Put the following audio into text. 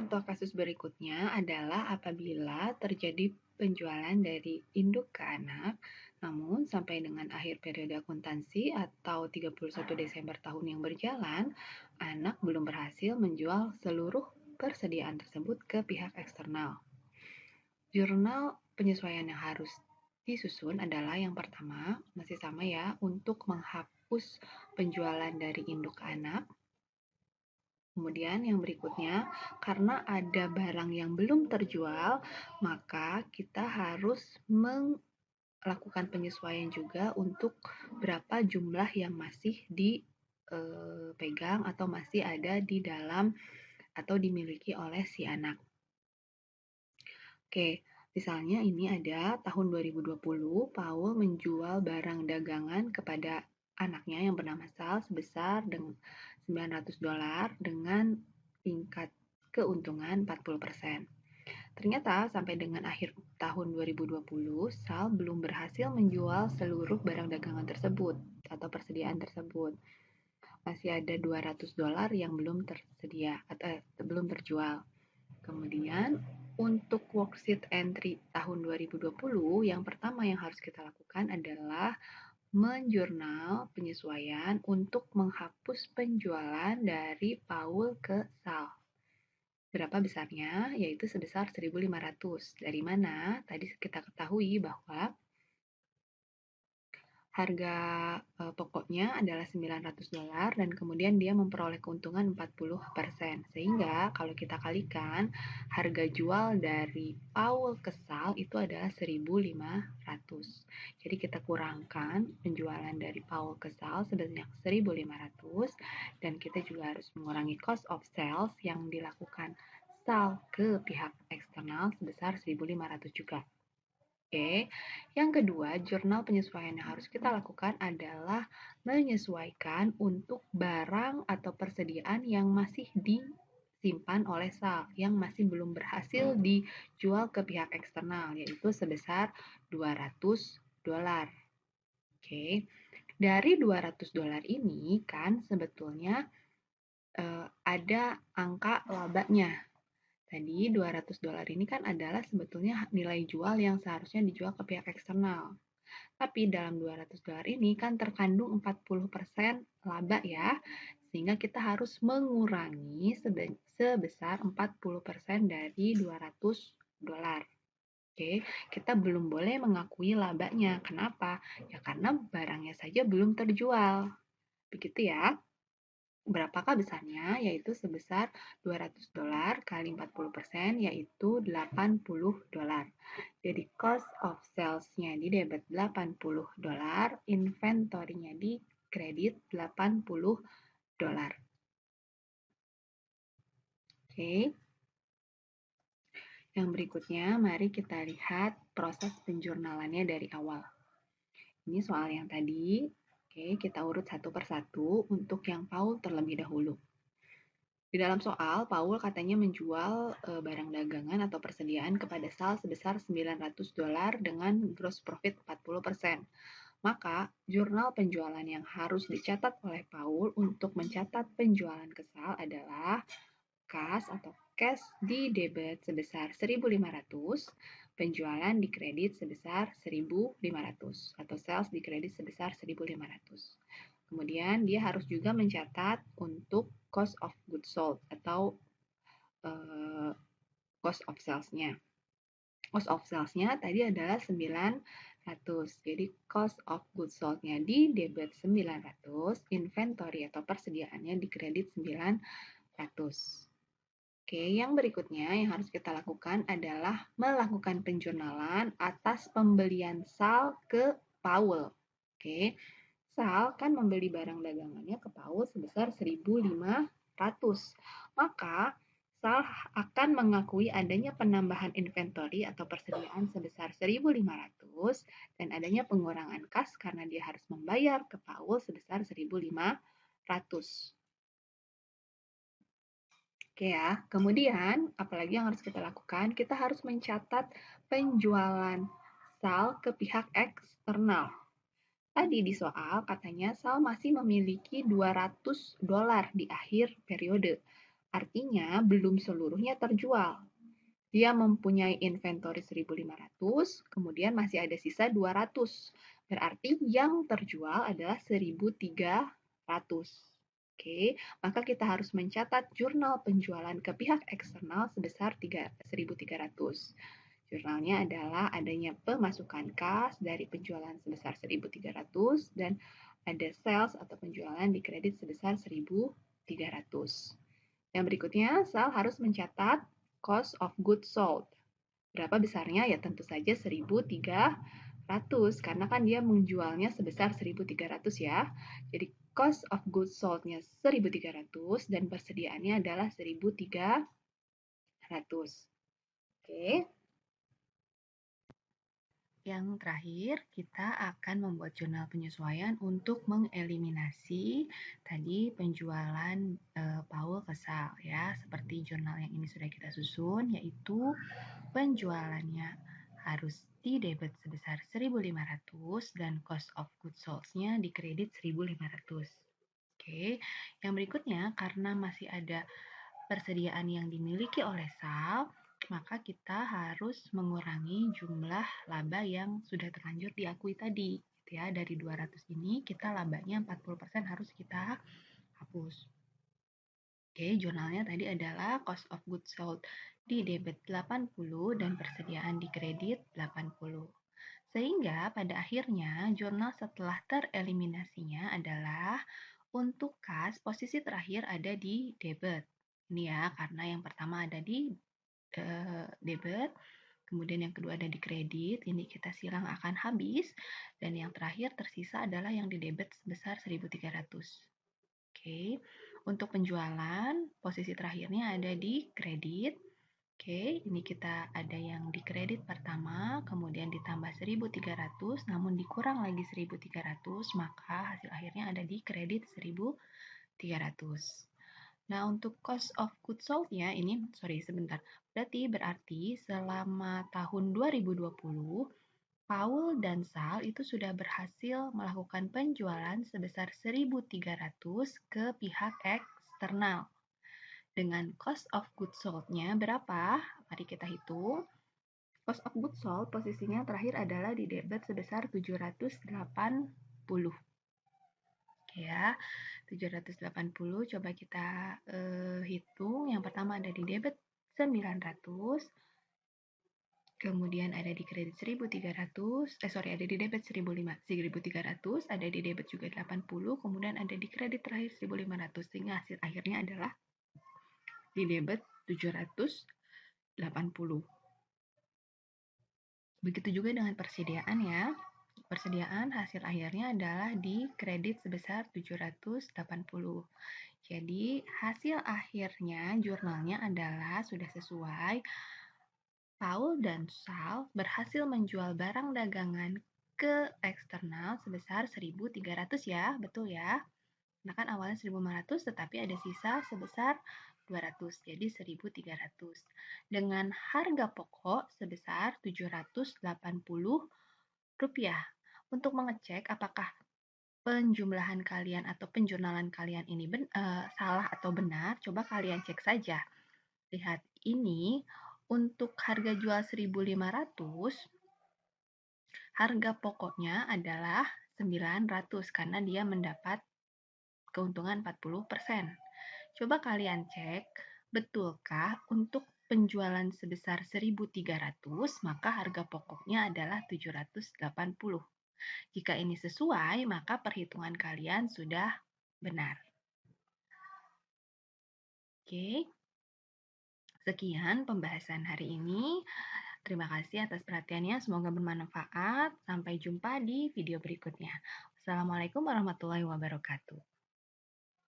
contoh kasus berikutnya adalah apabila terjadi penjualan dari induk ke anak, namun sampai dengan akhir periode akuntansi atau 31 Desember tahun yang berjalan, anak belum berhasil menjual seluruh persediaan tersebut ke pihak eksternal. Jurnal penyesuaian yang harus disusun adalah yang pertama, masih sama ya, untuk menghapus penjualan dari induk ke anak. Kemudian yang berikutnya, karena ada barang yang belum terjual, maka kita harus melakukan penyesuaian juga untuk berapa jumlah yang masih dipegang atau masih ada di dalam atau dimiliki oleh si anak. Oke, misalnya ini ada tahun 2020, Paul menjual barang dagangan kepada anaknya yang bernama Sal sebesar $900 dengan tingkat keuntungan 40%. Ternyata sampai dengan akhir tahun 2020, Sal belum berhasil menjual seluruh barang dagangan tersebut atau persediaan tersebut. Masih ada $200 yang belum tersedia atau belum terjual. Kemudian untuk worksheet entry tahun 2020, yang pertama yang harus kita lakukan adalah menjurnal penyesuaian untuk menghapus penjualan dari Paul ke Sal. Berapa besarnya? Yaitu sebesar 1.500. Dari mana? Tadi kita ketahui bahwa harga pokoknya adalah $900 dan kemudian dia memperoleh keuntungan 40%. Sehingga kalau kita kalikan, harga jual dari Paul ke Sal itu adalah 1.500. Jadi kita kurangkan penjualan dari Paul ke Sal sebanyak 1.500 dan kita juga harus mengurangi cost of sales yang dilakukan Sal ke pihak eksternal sebesar 1.500 juga. Oke, yang kedua, jurnal penyesuaian yang harus kita lakukan adalah menyesuaikan untuk barang atau persediaan yang masih disimpan oleh Sal, yang masih belum berhasil dijual ke pihak eksternal, yaitu sebesar $200. Oke, dari $200 ini kan sebetulnya ada angka labanya. Tadi $200 ini kan adalah sebetulnya nilai jual yang seharusnya dijual ke pihak eksternal. Tapi dalam $200 ini kan terkandung 40% laba ya, sehingga kita harus mengurangi sebesar 40% dari $200. Oke, kita belum boleh mengakui labanya. Kenapa? Ya karena barangnya saja belum terjual. Begitu ya. Berapakah besarnya? Yaitu sebesar $200 kali 40%, yaitu $80. Jadi cost of sales-nya di debit $80, inventory-nya di kredit $80. Oke. Yang berikutnya, mari kita lihat proses penjurnalannya dari awal. Ini soal yang tadi. Oke, kita urut satu persatu untuk yang Paul terlebih dahulu. Di dalam soal, Paul katanya menjual barang dagangan atau persediaan kepada Sal sebesar $900 dengan gross profit 40%. Maka, jurnal penjualan yang harus dicatat oleh Paul untuk mencatat penjualan ke Sal adalah kas atau cash di debit sebesar 1.500, penjualan di kredit sebesar 1.500 atau sales di kredit sebesar 1.500. Kemudian dia harus juga mencatat untuk cost of goods sold atau cost of sales-nya. Cost of sales-nya tadi adalah 900. Jadi cost of goods sold-nya di debit 900, inventory atau persediaannya di kredit 900. Oke, yang berikutnya yang harus kita lakukan adalah melakukan penjurnalan atas pembelian Sal ke Paul. Oke, Sal kan membeli barang dagangannya ke Paul sebesar 1.500. Maka Sal akan mengakui adanya penambahan inventory atau persediaan sebesar 1.500 dan adanya pengurangan kas karena dia harus membayar ke Paul sebesar 1.500. Oke ya, kemudian apalagi yang harus kita lakukan? Kita harus mencatat penjualan Sal ke pihak eksternal. Tadi di soal katanya Sal masih memiliki $200 di akhir periode. Artinya belum seluruhnya terjual. Dia mempunyai inventory 1.500, kemudian masih ada sisa 200. Berarti yang terjual adalah 1.300. Oke, maka kita harus mencatat jurnal penjualan ke pihak eksternal sebesar 1.300. Jurnalnya adalah adanya pemasukan kas dari penjualan sebesar 1.300 dan ada sales atau penjualan di kredit sebesar 1.300. Yang berikutnya, Sal harus mencatat cost of goods sold. Berapa besarnya? Ya tentu saja 1.300 karena kan dia menjualnya sebesar 1.300 ya. Jadi cost of goods sold-nya 1.300 dan persediaannya adalah 1.300. Oke. Yang terakhir, kita akan membuat jurnal penyesuaian untuk mengeliminasi tadi penjualan Paul ke Sal ya. Seperti jurnal yang ini sudah kita susun, yaitu penjualannya harus di debit sebesar 1.500 dan cost of goods sold-nya di kredit 1.500. Oke, yang berikutnya karena masih ada persediaan yang dimiliki oleh Sal, maka kita harus mengurangi jumlah laba yang sudah terlanjur diakui tadi. Gitu ya. Dari 200 ini kita labanya 40% harus kita hapus. Oke, jurnalnya tadi adalah cost of goods sold di debit 80 dan persediaan di kredit 80. Sehingga pada akhirnya jurnal setelah tereliminasinya adalah untuk kas posisi terakhir ada di debit. Ini ya, karena yang pertama ada di debit, kemudian yang kedua ada di kredit, ini kita silang akan habis, dan yang terakhir tersisa adalah yang di debit sebesar 1.300. Oke, untuk penjualan posisi terakhirnya ada di kredit. Oke, ini kita ada yang di kredit pertama, kemudian ditambah 1.300, namun dikurang lagi 1.300, maka hasil akhirnya ada di kredit 1.300. Nah, untuk cost of goods sold-nya ini, sebentar. Berarti selama tahun 2020, Paul dan Sal itu sudah berhasil melakukan penjualan sebesar 1.300 ke pihak eksternal. Dengan cost of goods sold-nya berapa? Mari kita hitung. Cost of goods sold posisinya terakhir adalah di debit sebesar 780. Oke ya, 780 coba kita hitung. Yang pertama ada di debit 900, kemudian ada di kredit 1.300, ada di debit 1.300, ada di debit juga 80, kemudian ada di kredit terakhir 1.500, sehingga hasil akhirnya adalah di debit 780. Begitu juga dengan persediaan ya. Persediaan hasil akhirnya adalah di kredit sebesar 780. Jadi hasil akhirnya jurnalnya adalah sudah sesuai. Paul dan Sal berhasil menjual barang dagangan ke eksternal sebesar 1.300 ya, betul ya. Nah kan awalnya 1.500 tetapi ada sisa sebesar 200, jadi 1.300. Dengan harga pokok sebesar 780 rupiah. Untuk mengecek apakah penjumlahan kalian atau penjurnalan kalian ini salah atau benar, coba kalian cek saja. Lihat ini, untuk harga jual 1.500, harga pokoknya adalah 900 karena dia mendapat keuntungan 40%. Coba kalian cek, betulkah untuk penjualan sebesar 1.300, maka harga pokoknya adalah 780. Jika ini sesuai, maka perhitungan kalian sudah benar. Oke, sekian pembahasan hari ini. Terima kasih atas perhatiannya, semoga bermanfaat. Sampai jumpa di video berikutnya. Wassalamualaikum warahmatullahi wabarakatuh.